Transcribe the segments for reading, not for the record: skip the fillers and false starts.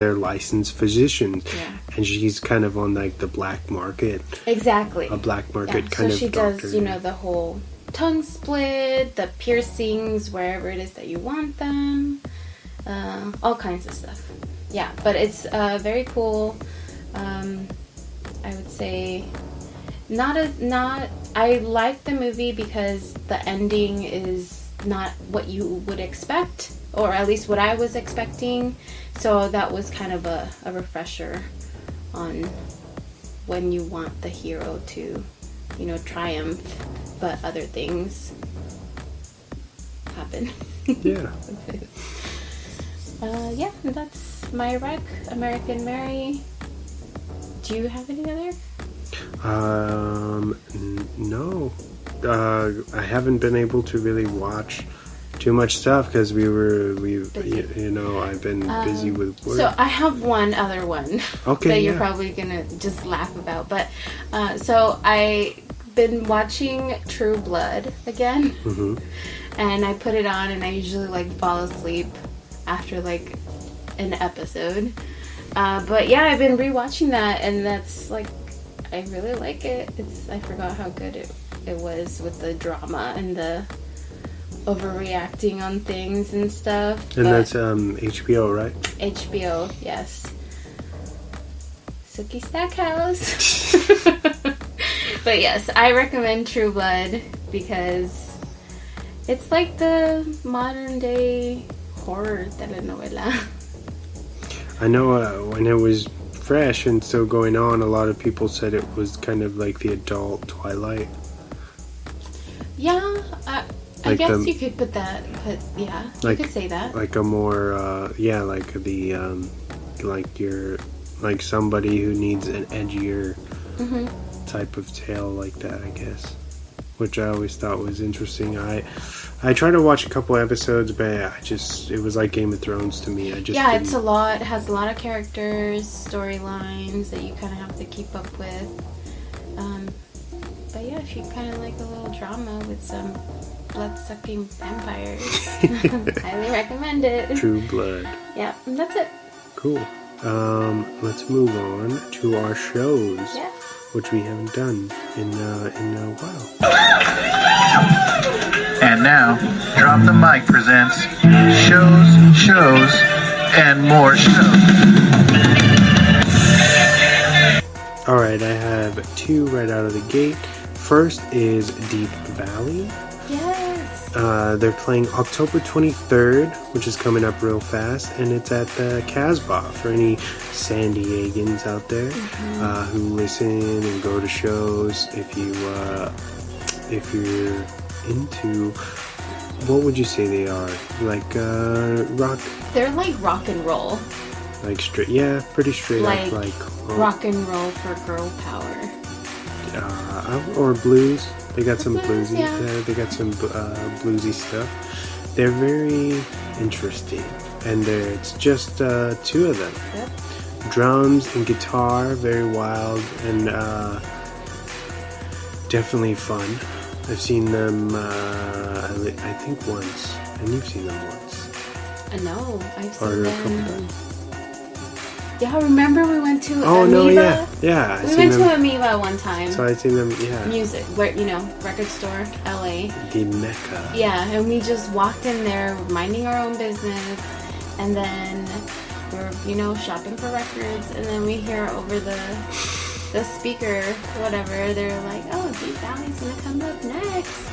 they're licensed physicians. Yeah. And she's kind of on like the black market. Exactly. A black market kind of So she doctor. does, you know, the whole tongue split, the piercings wherever it is that you want them, all kinds of stuff. Yeah, but it's very cool. I would say I like the movie because the ending is not what you would expect, or at least what I was expecting. So that was kind of a refresher on when you want the hero to, you know, triumph, but other things happen. Yeah. Yeah, that's my rec, American Mary. Do you have any other? No. I haven't been able to really watch too much stuff because you know, I've been busy with work. So I have one other one that you're probably gonna just laugh about. But so I've been watching True Blood again, and I put it on, and I usually like fall asleep after like an episode. But yeah, I've been rewatching that, and that's like, I really like it. I forgot how good it was with the drama and the overreacting on things and stuff. And that's HBO, right? HBO, yes. Suki Stackhouse. But yes, I recommend True Blood because it's like the modern day horror telenovela. I know when it was fresh and still going on, a lot of people said it was kind of like the adult Twilight. Yeah, I guess you could yeah, you could say that. Like a more, like the, like somebody who needs an edgier type of tale like that, I guess. Which I always thought was interesting. I tried to watch a couple episodes, but it was like Game of Thrones to me. It's a lot. It has a lot of characters, storylines that you kind of have to keep up with. But yeah, if you kind of like a little drama with some blood-sucking vampires, highly recommend it. True Blood. Yeah, and that's it. Cool. Let's move on to our shows. Yeah. Which we haven't done in a while. And now, Drop the Mic presents shows, and more shows. Alright, I have two right out of the gate. First is Deep Valley. Yes. They're playing October 23rd, which is coming up real fast, and it's at the Casbah for any San Diegans out there who listen and go to shows. If you're into, what would you say they are? Like rock? They're like rock and roll. Like pretty straight up, like rock and roll for girl power. Or blues. They got some bluesy. Yeah. They got some bluesy stuff. They're very interesting, and it's just two of them. Yep. Drums and guitar, very wild and definitely fun. I've seen them, I think once, and you've seen them once. No, I've seen them. Or a couple times. Yeah, remember we went to Oh, Amoeba? no, yeah. We went to Amoeba one time. So I seen them, yeah. Music, where, record store, LA. The Mecca. Yeah, and we just walked in there, minding our own business, and then we're, shopping for records, and then we hear over the speaker, whatever, they're like, oh, Deep Valley's gonna come up next.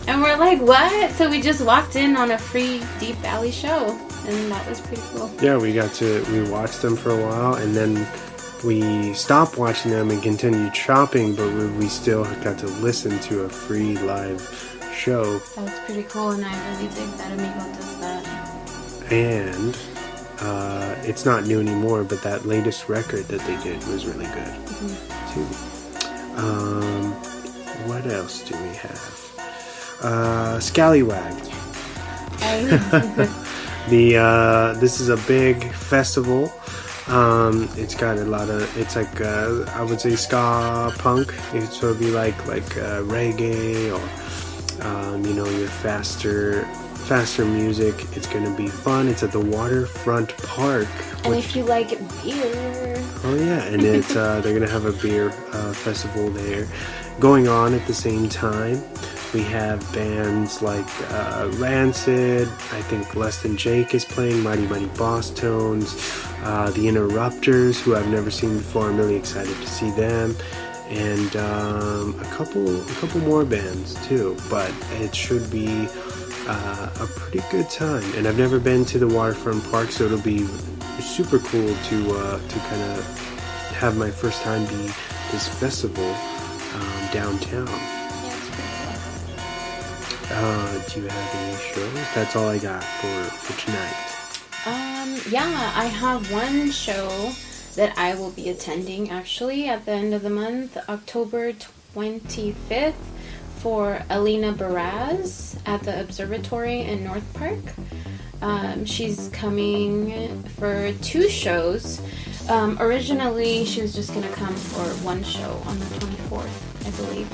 And we're like, what? So we just walked in on a free Deep Valley show, and that was pretty cool. Yeah, we watched them for a while, and then we stopped watching them and continued shopping, but we still got to listen to a free live show. That was pretty cool, and I really dig that Amigo does that. And it's not new anymore, but that latest record that they did was really good, too. What else do we have? Scallywag. This is a big festival. It's got a lot of, it's like I would say ska punk. So it'd be like reggae or your faster faster music. It's going to be fun. It's at the Waterfront Park. And if you like beer. Oh yeah, and it's they're going to have a beer festival there going on at the same time. We have bands like Rancid, I think Less Than Jake is playing, Mighty Mighty Boss Tones, The Interrupters, who I've never seen before. I'm really excited to see them. And a couple more bands too, but it should be a pretty good time. And I've never been to the Waterfront Park, so it'll be super cool to kind of have my first time be this festival downtown. Yeah, it's pretty Do you have any shows? That's all I got for tonight. Yeah, I have one show that I will be attending actually at the end of the month, October 25th, for Alina Baraz at the Observatory in North Park. She's coming for 2 shows. Originally, she was just going to come for 1 show on the 24th, I believe.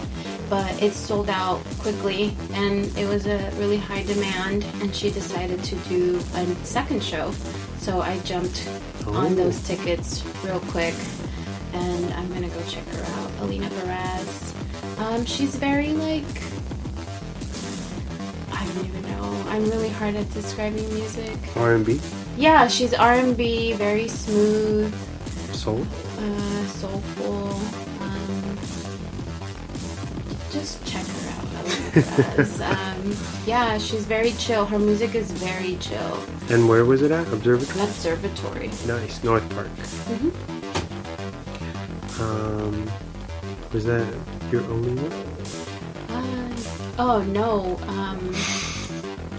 But it sold out quickly, and it was a really high demand, and she decided to do a 2nd show. So I jumped on those tickets real quick, and I'm going to go check her out. Alina Baraz. She's very, like, I don't even know. I'm really hard at describing music. R&B? Yeah, she's R&B, very smooth. Soul? Soulful. Just check her out. Yeah, she's very chill. Her music is very chill. And where was it at? Observatory? Observatory. Nice. North Park. Mm-hmm. Was that your only one? Oh no.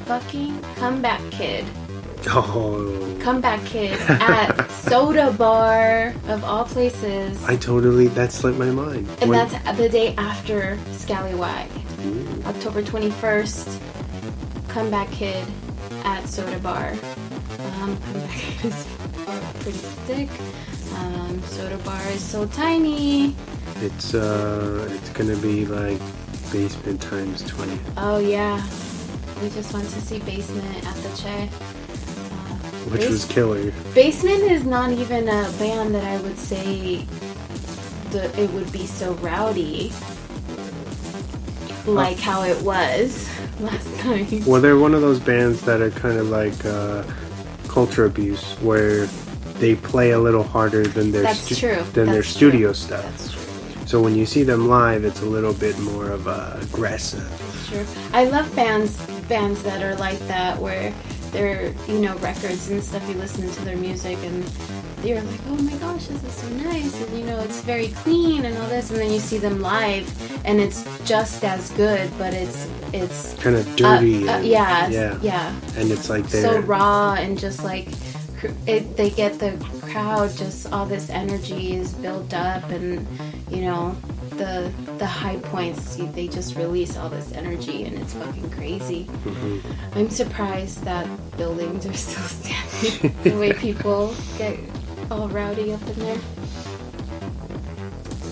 Fucking Comeback Kid. Oh. Comeback Kid at Soda Bar of all places. That slipped my mind. And that's the day after Scallywag. October 21st, Comeback Kid at Soda Bar. Comeback Kid is pretty sick. Soda Bar is so tiny. It's gonna be like Basement times 20. Oh yeah. We just went to see Basement at the Che. Which was killer. Basement is not even a band that I would say it would be so rowdy like how it was last night. Well, they're one of those bands that are kind of like culture abuse, where they play a little harder than their their studio stuff. That's true. So when you see them live, it's a little bit more of aggressive. Sure. I love bands that are like that, where they're, records and stuff, you listen to their music and you're like, oh my gosh, this is so nice, and it's very clean and all this, and then you see them live and it's just as good, but it's kind of dirty. Yeah. And it's like they're so raw, and just like they get the crowd, just all this energy is built up, and the high points, they just release all this energy, and it's fucking crazy. Mm-hmm. I'm surprised that buildings are still standing. The way people get all rowdy up in there.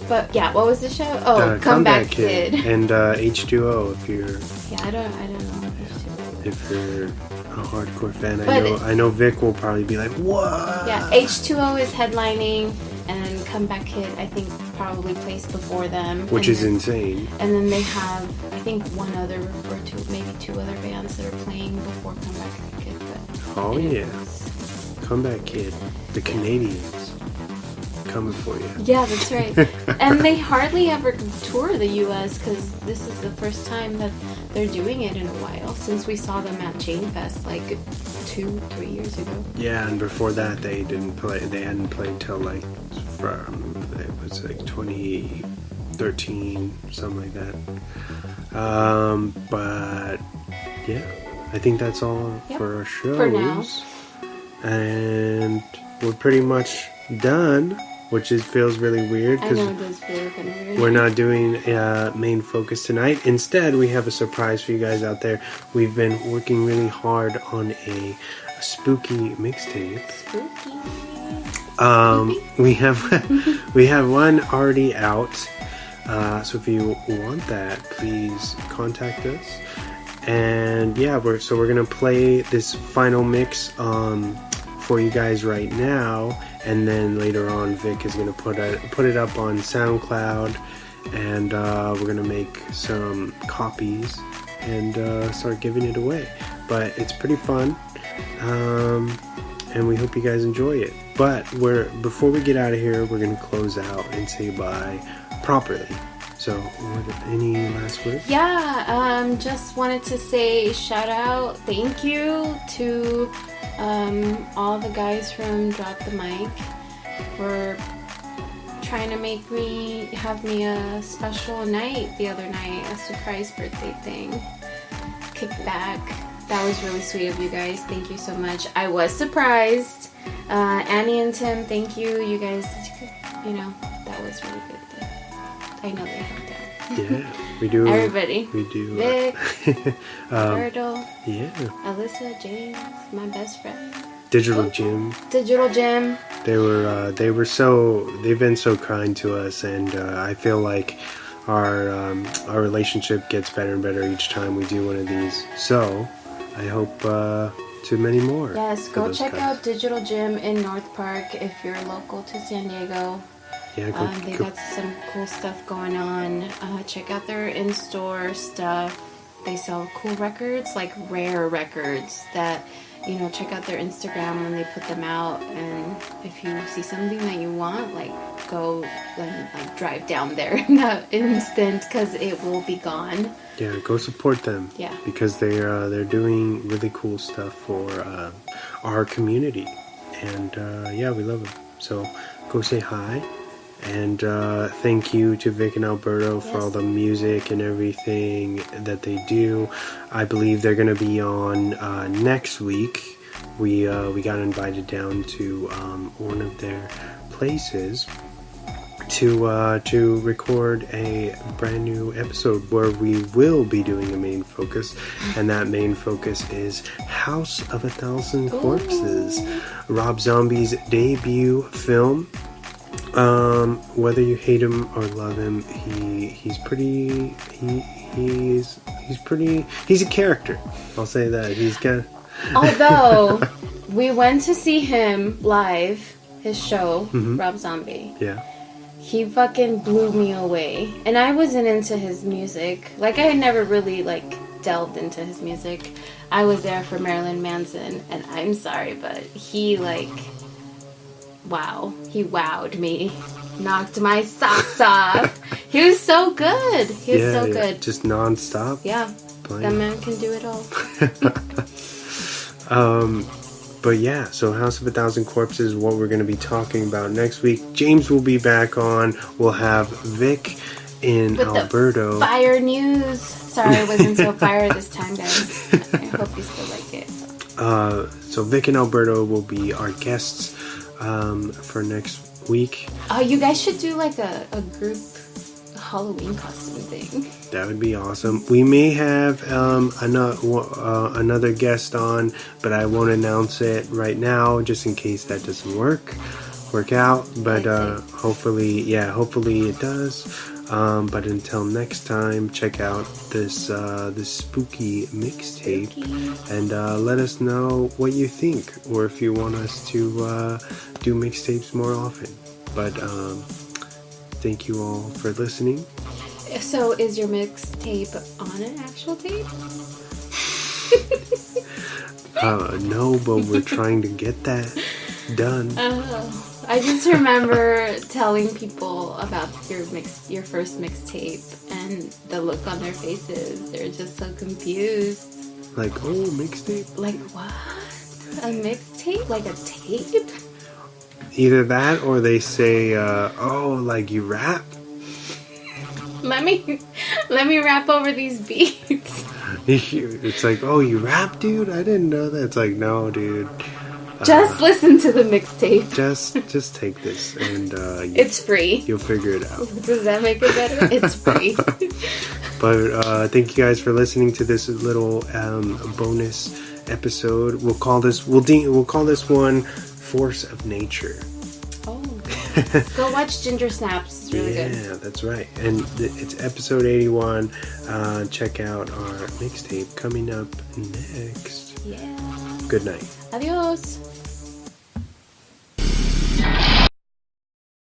But yeah, what was the show? Oh, Comeback Kid. And H2O, if you're... Yeah, I don't know H2O. If you're a hardcore fan, I know Vic will probably be like, what? Yeah, H2O is headlining, and then Comeback Kid, I think, probably placed before them. Which is insane. And then they have, I think, one other or maybe 2 other bands that are playing before Comeback Kid. But Comeback Kid, the Canadians, coming for you. Yeah, that's right. And they hardly ever tour the U.S. because this is the first time that they're doing it in a while, since we saw them at Chain Fest like 2-3 years ago. Yeah, and before that they hadn't played till like it was like 2013, something like that. But yeah, I think that's all for our shows. For now. And we're pretty much done, which feels really weird because we're not doing main focus tonight. Instead, we have a surprise for you guys out there. We've been working really hard on a spooky mixtape. Spooky. We have one already out. So if you want that, please contact us. And yeah, we're gonna play this final mix for you guys right now, and then later on Vic is gonna put it up on SoundCloud, and we're gonna make some copies and start giving it away. But it's pretty fun, and we hope you guys enjoy it. But before we get out of here, we're gonna close out and say bye properly. So, any last words? Yeah, just wanted to say shout out, thank you to all the guys from Drop the Mic for trying to have me a special night the other night, a surprise birthday thing. Kickback. That was really sweet of you guys. Thank you so much. I was surprised. Annie and Tim, thank you. You guys, that was really good. I know they helped out. Yeah, we do. Everybody. We do. Vic, Myrtle, yeah. Alyssa, James, my best friend. Digital Jim. They've been so kind to us, and I feel like our relationship gets better and better each time we do one of these. So I hope to many more. Yes, go check out Digital Gym in North Park if you're local to San Diego. Yeah, they got some cool stuff going on. Check out their in-store stuff. They sell cool records, like rare records that, check out their Instagram when they put them out. And if you see something that you want, go and drive down there in that instant, because it will be gone. Yeah, go support them. Yeah. Because they're doing really cool stuff for our community. And yeah, we love them. So go say hi. And thank you to Vic and Alberto for all the music and everything that they do. I believe they're going to be on next week. We got invited down to one of their places to record a brand new episode where we will be doing a main focus, and that main focus is House of a Thousand Corpses, Rob Zombie's debut film. Whether you hate him or love him, he's a character. I'll say that. He's got. Although we went to see him live, his show, Rob Zombie. Yeah. He fucking blew me away, and I wasn't into his music. I had never really delved into his music. I was there for Marilyn Manson, and I'm sorry, but he wow, he wowed me, knocked my socks off. He was so good. He was so good. Just non-stop. Yeah, that man can do it all. But yeah, so House of a Thousand Corpses is what we're going to be talking about next week. James will be back on. We'll have Vic in with Alberto. The fire news. Sorry, I wasn't so fire this time, guys. I hope you still like it. So Vic and Alberto will be our guests for next week. Oh, you guys should do a group Halloween costume thing. That would be awesome. We may have another guest on, but I won't announce it right now, just in case that doesn't work out. But hopefully it does. But until next time, check out this spooky mixtape, and let us know what you think, or if you want us to do mixtapes more often. But thank you all for listening. So is your mixtape on an actual tape? No, but we're trying to get that done. I just remember telling people about your first mixtape, and the look on their faces, they're just so confused. Mixtape? What? A mixtape? Like a tape? Either that, or they say, you rap? Let me rap over these beats. It's you rap, dude? I didn't know that. It's no, dude. Just listen to the mixtape. Just take this, and it's free. You'll figure it out. Does that make it better? It's free. But thank you guys for listening to this little bonus episode. We'll call this one Force of Nature. Oh. Go watch Ginger Snaps. It's really good. Yeah, that's right. And it's episode 81. Check out our mixtape coming up next. Yeah. Good night. Adios.